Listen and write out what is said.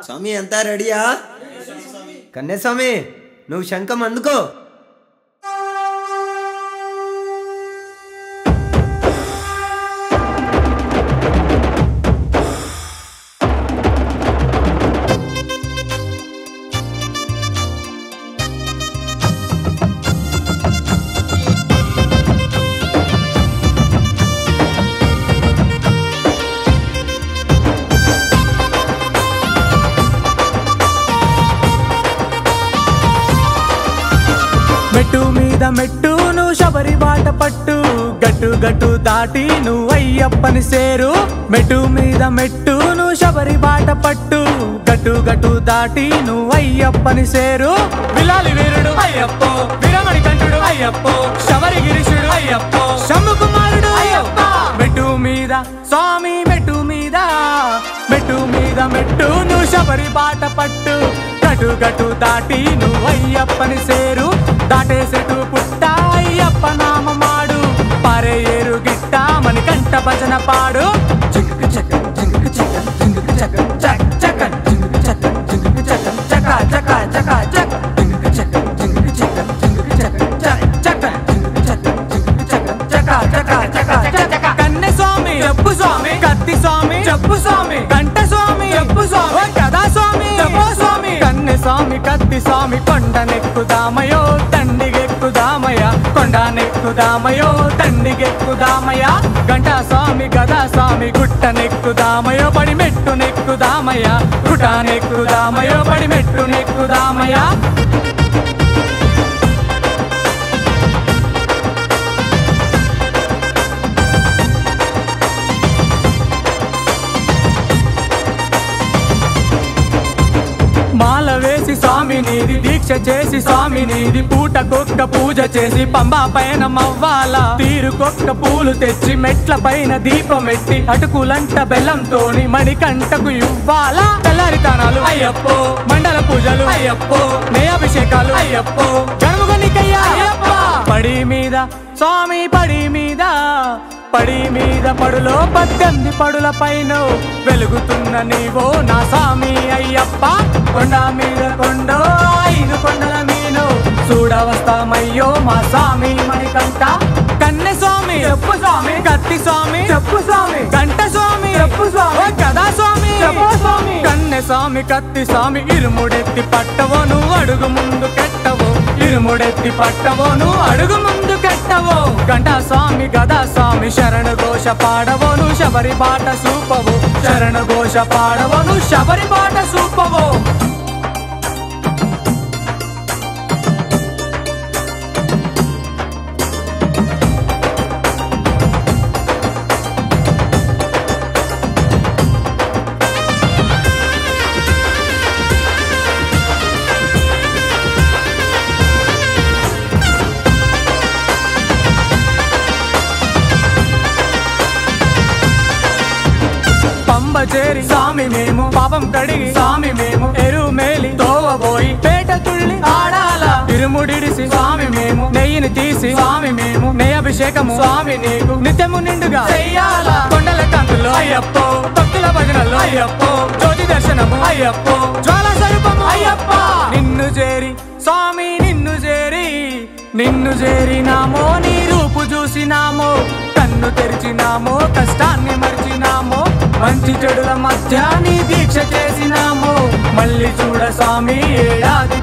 స్వామి అంతా రెడీయా? కన్యాస్వామి నువ్వు శంఖం అందుకో. మెట్టు మీద మెట్టు నువ్వు శబరి బాట పట్టు, గట్టు గట్టు దాటి నువ్వు అయ్యప్పని సేరు. మెట్టు మీద మెట్టు నువ్వు శబరి బాట పట్టు, గట్టు గట్టు దాటి నువ్వు అయ్యప్పని సేరు. విలాలి వీరుడు అయ్యప్పో, వీరమణి కంఠుడు అయ్యప్పో, శబరి గిరీశుడు అయ్యప్పో, శంభు కుమారుడు అయ్యప్ప. మెట్టు మీద స్వామి మెట్టు మీద, మెట్టు మీద మెట్టు నువ్వు శబరి బాట పట్టు, గట్టు గట్టు దాటి నువ్వు అయ్యప్పని సేరు. దాటేసెటు పుట్ట అయ్యప్ప నామమాడు, పారే ఏరు గిట్ట మని కంట భజన పాడు. జింగుకు చక్కన్ జింగుకు చక్కన్ జింగుకు చక్కన్ చక్ చక్కన్ జింగుకు చక్కన్ జింగుకు చక్కన్ చకా చకా చకా చక్ జింగుకు చక్కన్ జింగుకు చక్కన్ జింగుకు చక్కన్ చక్ చక్కన్ జింగుకు చక్కన్ జింగుకు చక్కన్ చకా చకా చకా చకా. కన్నె స్వామి చెప్పు స్వామి, కత్తి స్వామి చెప్పు స్వామి, కంట స్వామి చెప్పు స్వామి, కదా స్వామి చెప్పు స్వామి. కన్నె స్వామి కత్తి స్వామి కొండనెక్కుదామయో దండిగెక్కుదామయ, కొండనెక్కుదామయో దండిగెక్కుదామయ. గంటా స్వామి గదా స్వామి గుట్టనెక్కుదామయో, పడి మెట్టు నెక్కుదామయ, గుట్టనెక్కుదామయో, పడి మెట్టు నెక్కుదామయ. మాల వేసి స్వామి నీది, దీక్ష చేసి స్వామి నీది, పూటకొక్క పూజ చేసి పంబా పైన మవ్వాల, తీరుకొక్క పూలు తెచ్చి మెట్ల పైన దీపమెట్టి, అటుకులంట బెల్లంతోని మణికంటకు ఇవ్వాలా. తెల్లారితనాలు అయ్యప్పో, మండల పూజలు అయ్యప్పో, నేయాభిషేకాలు అయ్యప్పో, గణముగనికయ్యా అయ్యప్ప. పడి మీద స్వామి పడి మీద, పడి మీద పడులో 18 పడుల పైన వెలుగుతున్న నీవో నా స్వామి అయ్యప్ప. కొండ మీద కొండో 5 కొండల మీను చూడవస్తామయ్యో మా స్వామి మణికంఠ. కన్నె స్వామి చెప్పు స్వామి, కత్తి స్వామి చెప్పు స్వామి, గంట స్వామి చెప్పు స్వామి, కదా స్వామి చెప్పు స్వామి. కన్నె స్వామి కత్తి స్వామి ఇరుముడెత్తి పట్టవో నువ్వు అడుగు ముందు కెట్టవో, ఇరుముడెత్తి పట్టవో నువ్వు అడుగు ముందు కెట్టవో. గంటా స్వామి గదా స్వామి శరణు ఘోష పాడవో నువ్వు శబరి బాట సూపవో, శరణు ఘోష పాడవో నువ్వు శబరి బాట సూపవో. చేరి స్వామి మేము పాపం కడిగి స్వామి మేము, ఎరువు మేలి తోవబోయి పేట తుళ్ళి ఆడాల, ఇరుముడిడిసి స్వామి మేము, నెయ్యిని తీసి స్వామి మేము, నెయ్యభిషేకము స్వామి నీకు నిత్యము నిండుగా చెయ్యాల. కొండల కందులో అయ్యప్పో, భక్తుల భజనలో అయ్యప్పో, జ్యోతి దర్శనము అయ్యప్పో, జ్వాల స్వరూపము అయ్యప్ప. నిన్ను చేరి స్వామి నిన్ను చేరి, నిన్ను చేరినామో నీ రూపు చూసినామో, కన్ను తెరిచినామో కష్టాన్ని మర్చినామో, మంచి చెడుల మధ్య నీ దీక్ష చేసినామో, మళ్ళీ చూడ స్వామి ఏడాది